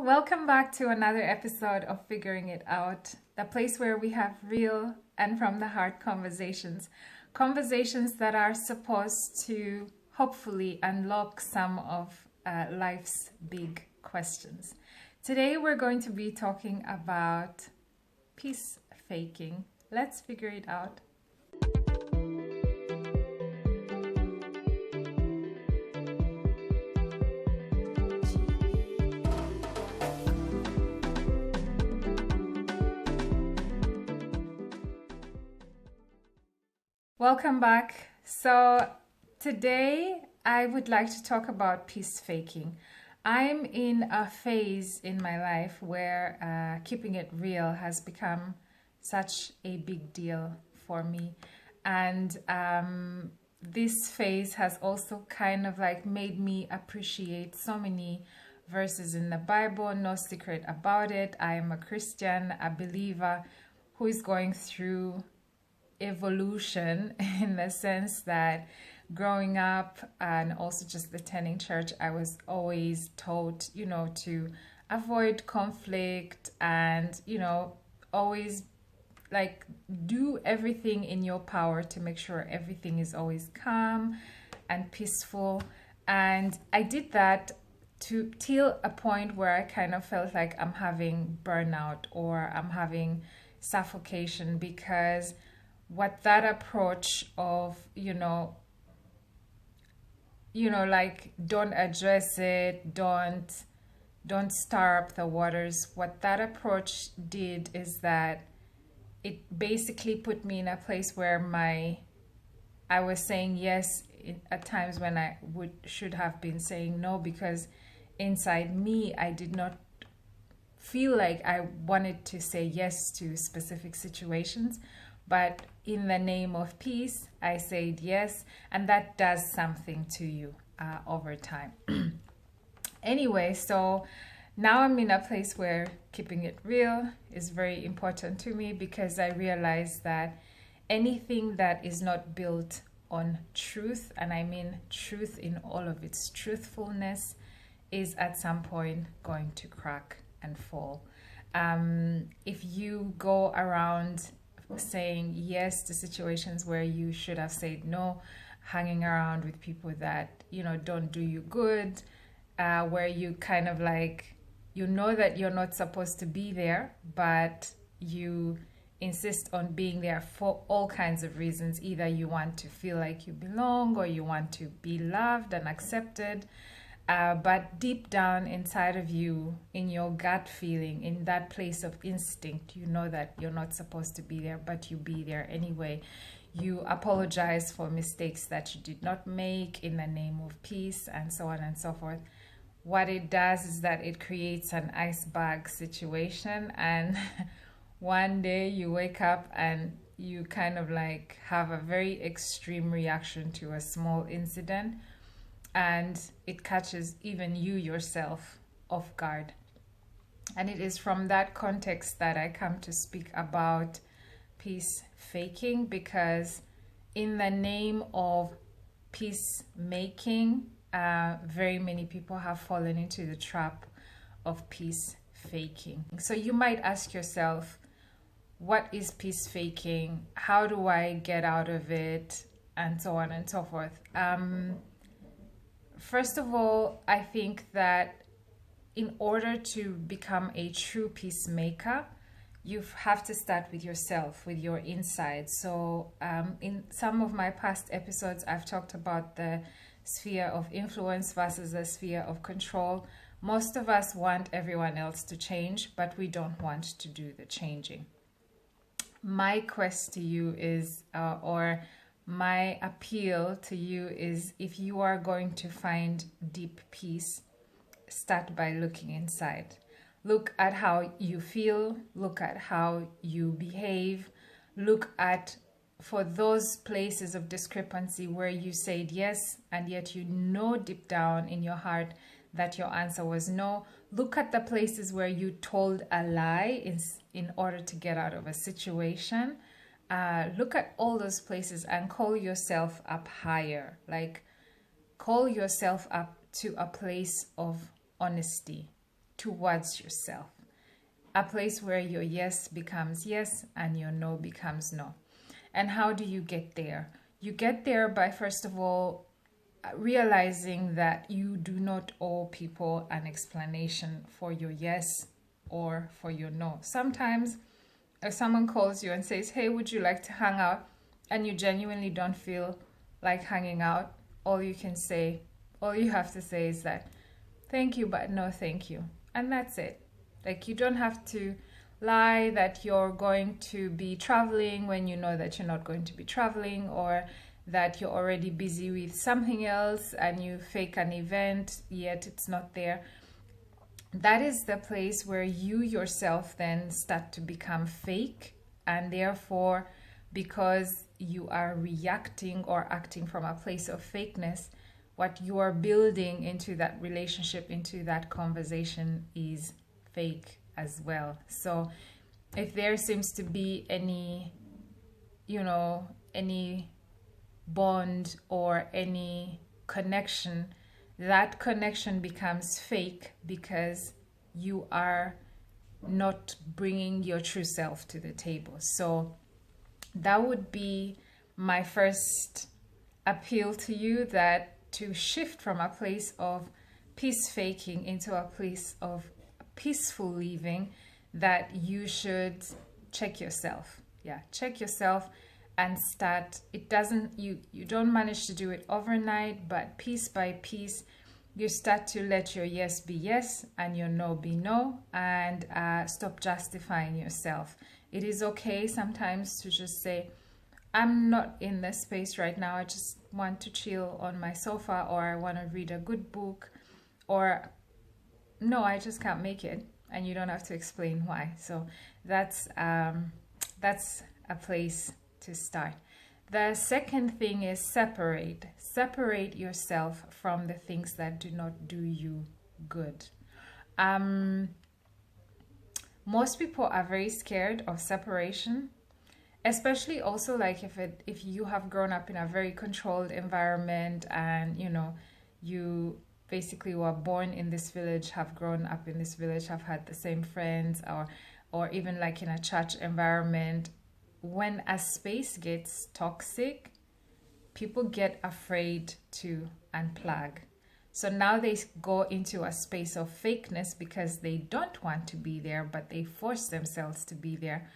welcome back to another episode of Figuring It Out, the place where we have real and from the heart conversations. Conversations that are supposed to hopefully unlock some of life's big questions. Today we're going to be talking about peace faking. Let's figure it out. Welcome back. So today I would like to talk about peace faking. I'm in a phase in my life where keeping it real has become such a big deal for me. And this phase has also kind of like made me appreciate so many verses in the Bible. No secret about it. I am a Christian, a believer who is going through evolution in the sense that growing up and also just attending church, I was always taught, to avoid conflict and, always like do everything in your power to make sure everything is always calm and peaceful. And I did that till a point where I kind of felt like I'm having burnout or I'm having suffocation, because what that approach of, like don't address it, don't stir up the waters. What that approach did is that it basically put me in a place where I was saying yes at times when I should have been saying no, because inside me I did not feel like I wanted to say yes to specific situations. But in the name of peace, I said yes, and that does something to you over time. Anyway, so now I'm in a place where keeping it real is very important to me, because I realize that anything that is not built on truth, and I mean truth in all of its truthfulness, is at some point going to crack and fall. If you go around saying yes to situations where you should have said no, hanging around with people that don't do you good, where you kind of like that you're not supposed to be there, but you insist on being there for all kinds of reasons. Either you want to feel like you belong, or you want to be loved and accepted, but deep down inside of you, in your gut feeling, in that place of instinct, you know that you're not supposed to be there, but you be there anyway. You apologize for mistakes that you did not make in the name of peace, and so on and so forth. What it does is that it creates an iceberg situation, and one day you wake up and you kind of like have a very extreme reaction to a small incident, and it catches even you yourself off guard. And it is from that context that I come to speak about peace faking, because in the name of peacemaking, very many people have fallen into the trap of peace faking. So you might ask yourself, what is peace faking? How do I get out of it? And so on and so forth. First of all, I think that in order to become a true peacemaker, you have to start with yourself, with your inside. So in some of my past episodes, I've talked about the sphere of influence versus the sphere of control. Most of us want everyone else to change, but we don't want to do the changing. My quest to you is, my appeal to you is, if you are going to find deep peace, start by looking inside. Look at how you feel, look at how you behave, look at for those places of discrepancy where you said yes, and yet deep down in your heart that your answer was no. Look at the places where you told a lie in order to get out of a situation. Look at all those places and call yourself up higher. Like, call yourself up to a place of honesty, towards yourself. A place where your yes becomes yes and your no becomes no. And how do you get there? You get there by, first of all, realizing that you do not owe people an explanation for your yes or for your no. Sometimes if someone calls you and says, hey, would you like to hang out? And you genuinely don't feel like hanging out, all you have to say is that, thank you, but no thank you. And that's it. Like, you don't have to lie that you're going to be traveling when you know that you're not going to be traveling, or that you're already busy with something else and you fake an event yet it's not there. That is the place where you yourself then start to become fake, and therefore, because you are reacting or acting from a place of fakeness, what you are building into that relationship, into that conversation, is fake as well. So if there seems to be any bond or any connection, that connection becomes fake because you are not bringing your true self to the table. So that would be my first appeal to you, that to shift from a place of peace faking into a place of peaceful living, that you should check yourself. Yeah, check yourself and start. You don't manage to do it overnight, but piece by piece, you start to let your yes be yes and your no be no, and stop justifying yourself. It is okay sometimes to just say, I'm not in this space right now. I just want to chill on my sofa, or I want to read a good book, or no, I just can't make it. And you don't have to explain why. So that's a place to start. The second thing is separate. Separate yourself from the things that do not do you good. Most people are very scared of separation, especially also like if you have grown up in a very controlled environment, and you basically were born in this village, have grown up in this village, have had the same friends, or even like in a church environment. When a space gets toxic, people get afraid to unplug. So now they go into a space of fakeness because they don't want to be there, but they force themselves to be there.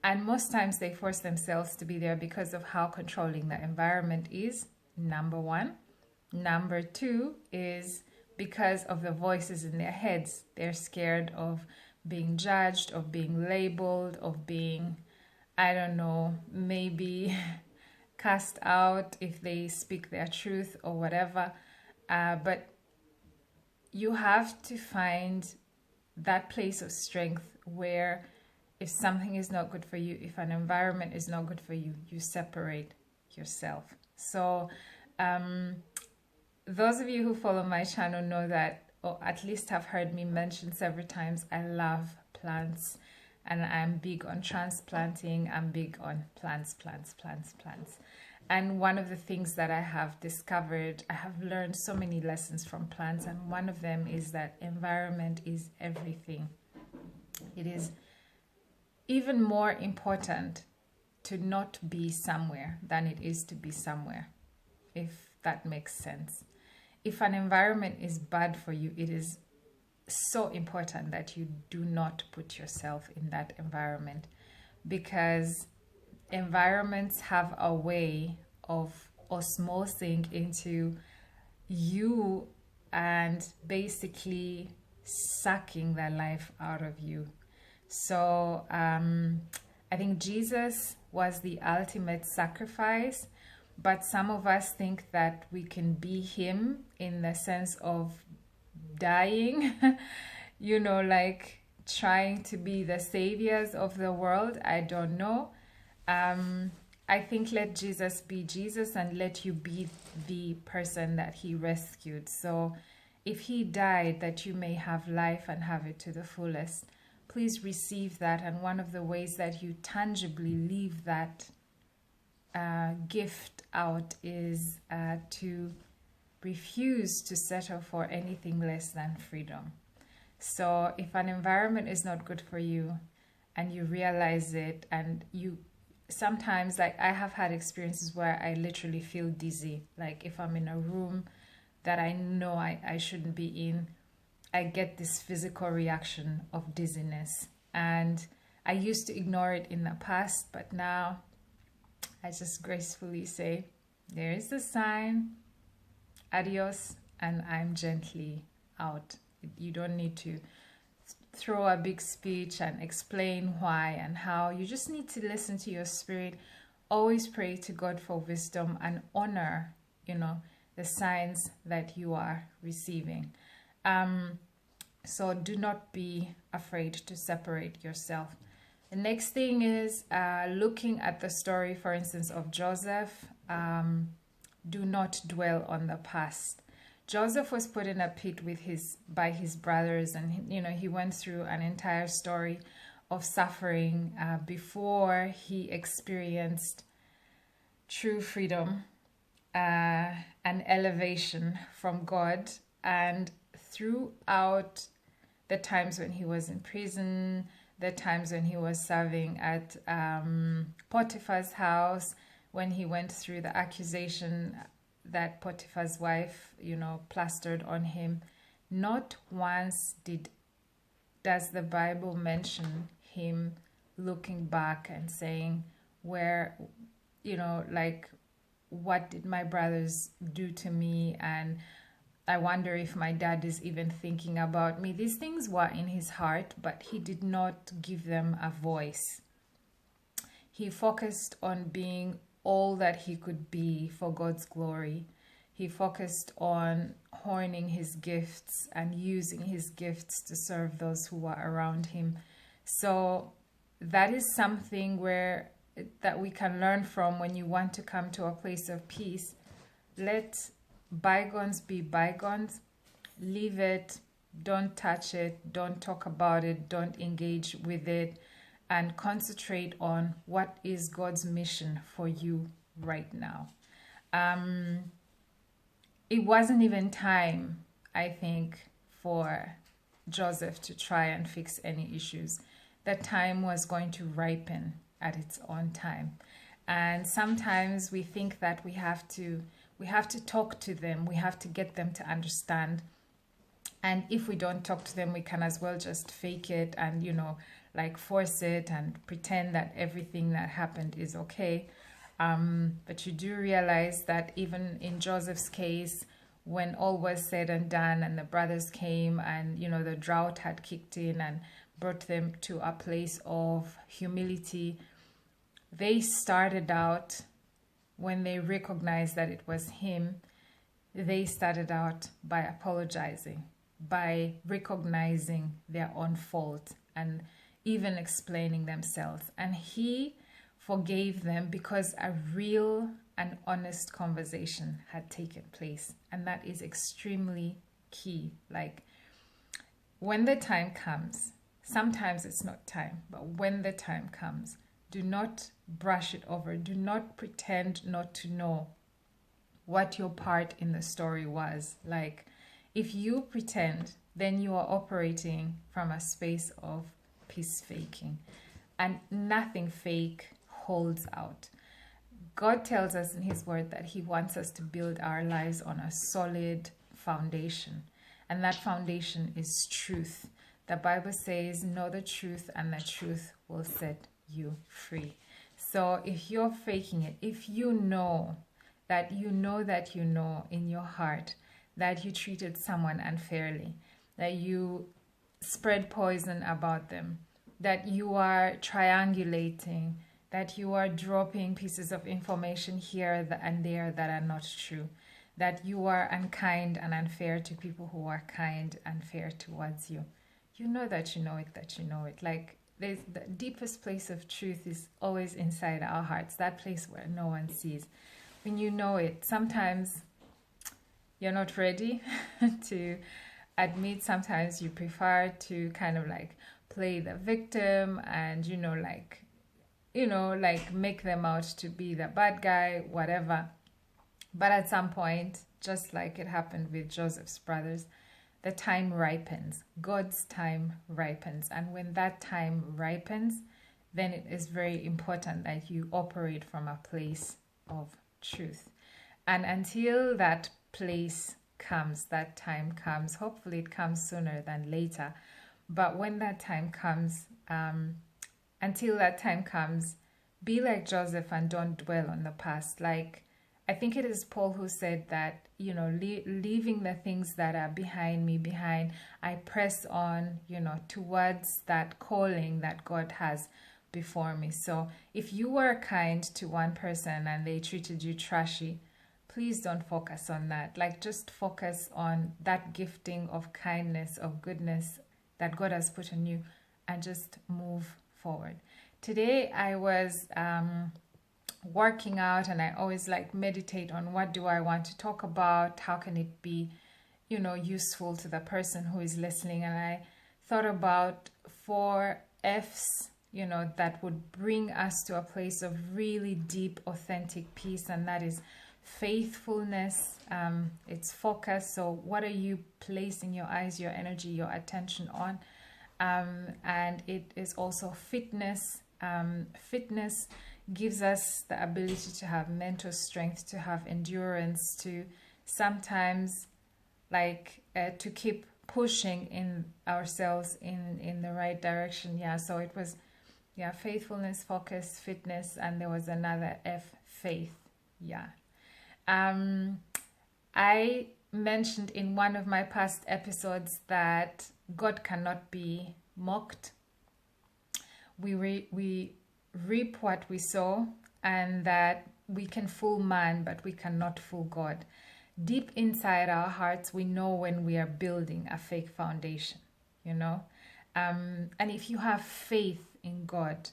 And most times they force themselves to be there because of how controlling the environment is, number one. Number two is because of the voices in their heads. They're scared of being judged, of being labeled, of being, I don't know, maybe cast out if they speak their truth or whatever. But you have to find that place of strength where if something is not good for you, if an environment is not good for you, you separate yourself. So those of you who follow my channel know that, or at least have heard me mention several times, I love plants. And I'm big on transplanting. I'm big on plants. And one of the things that I have discovered, I have learned so many lessons from plants, and one of them is that environment is everything. It is even more important to not be somewhere than it is to be somewhere, if that makes sense. If an environment is bad for you, it is so important that you do not put yourself in that environment, because environments have a way of osmosing into you and basically sucking the life out of you. So I think Jesus was the ultimate sacrifice, but some of us think that we can be him in the sense of dying, like trying to be the saviors of the world. I don't know. I think let Jesus be Jesus, and let you be the person that he rescued. So if he died that you may have life and have it to the fullest, please receive that. And one of the ways that you tangibly leave that gift out is to refuse to settle for anything less than freedom. So if an environment is not good for you and you realize it, and you sometimes, like, I have had experiences where I literally feel dizzy. Like if I'm in a room that I know I shouldn't be in, I get this physical reaction of dizziness. And I used to ignore it in the past, but now I just gracefully say, there is the sign, adios, and I'm gently out. You don't need to throw a big speech and explain why and how. You just need to listen to your spirit. Always pray to God for wisdom and honor, the signs that you are receiving. So do not be afraid to separate yourself. The next thing is looking at the story, for instance, of Joseph. Do not dwell on the past. Joseph was put in a pit by his brothers, and he went through an entire story of suffering before he experienced true freedom and elevation from God. And throughout the times when he was in prison, the times when he was serving at Potiphar's house, when he went through the accusation that Potiphar's wife, plastered on him, not once does the Bible mention him looking back and saying, what did my brothers do to me? And I wonder if my dad is even thinking about me. These things were in his heart, but he did not give them a voice. He focused on being all that he could be for God's glory. He focused on honing his gifts and using his gifts to serve those who were around him. So that is something that we can learn from when you want to come to a place of peace. Let bygones be bygones. Leave it. Don't touch it. Don't talk about it. Don't engage with it. And concentrate on what is God's mission for you right now. It wasn't even time, I think, for Joseph to try and fix any issues. The time was going to ripen at its own time. And sometimes we think that we have to talk to them. We have to get them to understand. And if we don't talk to them, we can as well just fake it and, force it and pretend that everything that happened is okay. But you do realize that even in Joseph's case, when all was said and done and the brothers came and, the drought had kicked in and brought them to a place of humility, they started out, when they recognized that it was him, they started out by apologizing, by recognizing their own fault and even explaining themselves. And he forgave them because a real and honest conversation had taken place. And that is extremely key. Like, when the time comes, sometimes it's not time, but when the time comes, do not brush it over. Do not pretend not to know what your part in the story was. Like, if you pretend, then you are operating from a space of peace faking, and nothing fake holds out. God tells us in his word that he wants us to build our lives on a solid foundation, and that foundation is truth. The Bible says, know the truth and the truth will set you free. So if you're faking it, if you know in your heart that you treated someone unfairly, that you spread poison about them, that you are triangulating, that you are dropping pieces of information here and there that are not true, that you are unkind and unfair to people who are kind and fair towards you. You know that you know it, that you know it. Like, the deepest place of truth is always inside our hearts, that place where no one sees. When you know it, sometimes you're not ready to admit. Sometimes you prefer to kind of like play the victim and, make them out to be the bad guy, whatever. But at some point, just like it happened with Joseph's brothers, the time ripens. God's time ripens. And when that time ripens, then it is very important that you operate from a place of truth. And until that place comes, that time comes, hopefully it comes sooner than later. But when that time comes, until that time comes, be like Joseph and don't dwell on the past. Like, I think it is Paul who said that, you know, leaving the things that are behind me behind, I press on, you know, towards that calling that God has before me. So if you were kind to one person and they treated you trashy, please don't focus on that. Like, just focus on that gifting of kindness, of goodness that God has put in you, and just move forward. Today I was working out, and I always like meditate on what do I want to talk about, how can it be, you know, useful to the person who is listening. And I thought about 4 F's, you know, that would bring us to a place of really deep, authentic peace, and that is faithfulness, it's focus. So what are you placing your eyes, your energy, your attention on? And it is also fitness. Fitness gives us the ability to have mental strength, to have endurance, to sometimes to keep pushing in ourselves in the right direction. Yeah, so it was, yeah, faithfulness, focus, fitness, and there was another F, faith. Yeah. I mentioned in one of my past episodes that God cannot be mocked. We reap what we sow, and that we can fool man, but we cannot fool God. Deep inside our hearts, we know when we are building a fake foundation, you know. And if you have faith in God,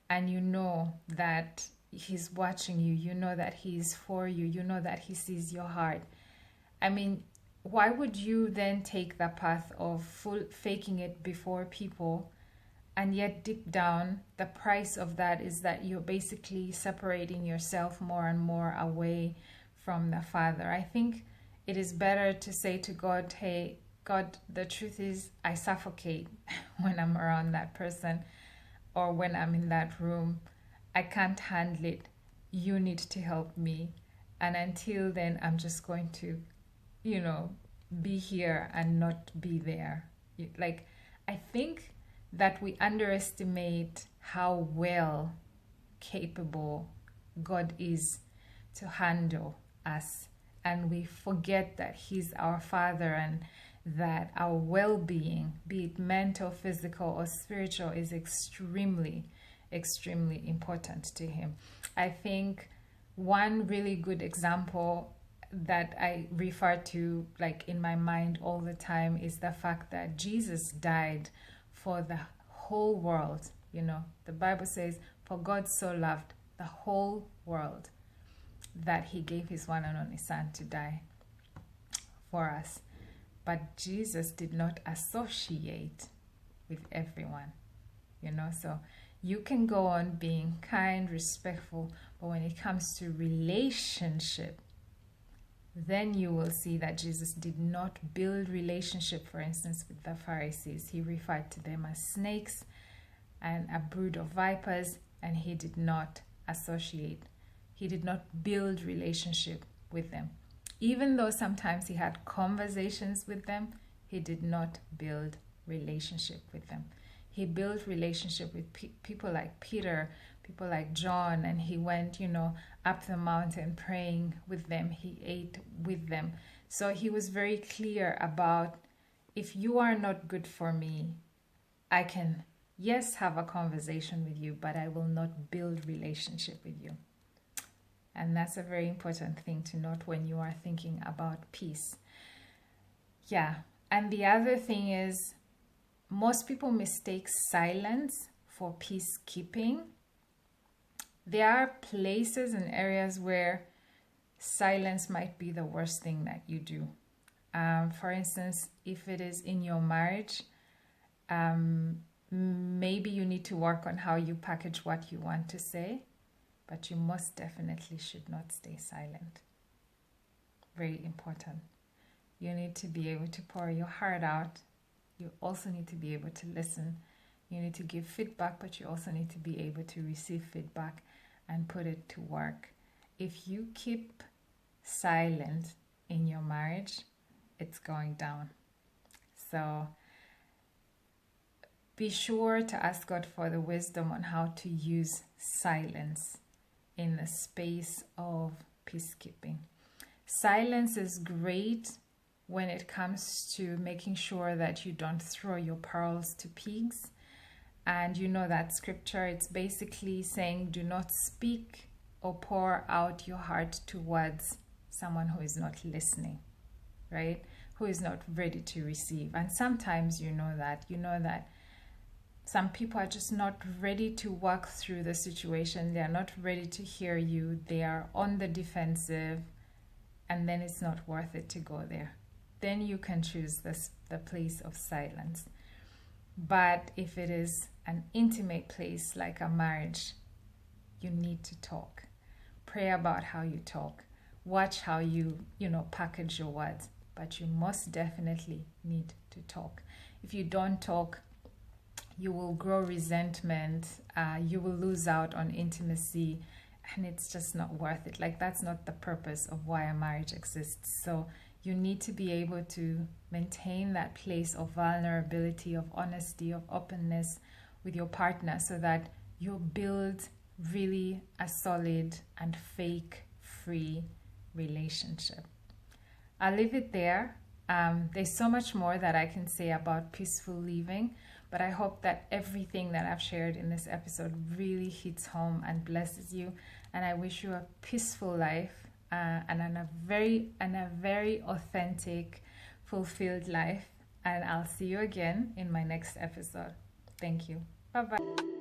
and you know that He's watching you, you know that He's for you, you know that He sees your heart, I mean, why would you then take the path of faking it before people? And yet deep down, the price of that is that you're basically separating yourself more and more away from the Father. I think it is better to say to God, hey, God, the truth is I suffocate when I'm around that person, or when I'm in that room. I can't handle it. You need to help me. And until then, I'm just going to, you know, be here and not be there. Like, I think that we underestimate how well capable God is to handle us. And we forget that He's our Father, and that our well-being, be it mental, physical, or spiritual, is extremely, extremely important to Him. I think one really good example that I refer to, like, in my mind all the time, is the fact that Jesus died for the whole world. You know, the Bible says, for God so loved the whole world that He gave His one and only Son to die for us. But Jesus did not associate with everyone, you know. So you can go on being kind, respectful, but when it comes to relationship, then you will see that Jesus did not build relationship, for instance, with the Pharisees. He referred to them as snakes and a brood of vipers, and He did not associate. He did not build relationship with them. Even though sometimes He had conversations with them, He did not build relationship with them. He built relationship with people like Peter, people like John, and He went, you know, up the mountain praying with them. He ate with them. So He was very clear about, if you are not good for me, I can, yes, have a conversation with you, but I will not build relationship with you. And that's a very important thing to note when you are thinking about peace. Yeah. And the other thing is, most people mistake silence for peacekeeping. There are places and areas where silence might be the worst thing that you do. For instance, if it is in your marriage, maybe you need to work on how you package what you want to say, but you most definitely should not stay silent. Very important. You need to be able to pour your heart out. You also need to be able to listen. You need to give feedback, but you also need to be able to receive feedback and put it to work. If you keep silent in your marriage, it's going down. So be sure to ask God for the wisdom on how to use silence in the space of peacekeeping. Silence is great when it comes to making sure that you don't throw your pearls to pigs. And you know that scripture, it's basically saying do not speak or pour out your heart towards someone who is not listening, right? Who is not ready to receive. And sometimes you know that some people are just not ready to walk through the situation. They are not ready to hear you. They are on the defensive, and then it's not worth it to go there. Then you can choose the place of silence. But if it is an intimate place like a marriage, you need to talk. Pray about how you talk. Watch how you package your words. But you most definitely need to talk. If you don't talk, you will grow resentment. You will lose out on intimacy. And it's just not worth it. Like, that's not the purpose of why a marriage exists. So you need to be able to maintain that place of vulnerability, of honesty, of openness with your partner so that you build really a solid and fake-free relationship. I'll leave it there. There's so much more that I can say about peaceful living, but I hope that everything that I've shared in this episode really hits home and blesses you. And I wish you a peaceful life and a very authentic, fulfilled life. And I'll see you again in my next episode. Thank you. Bye-bye.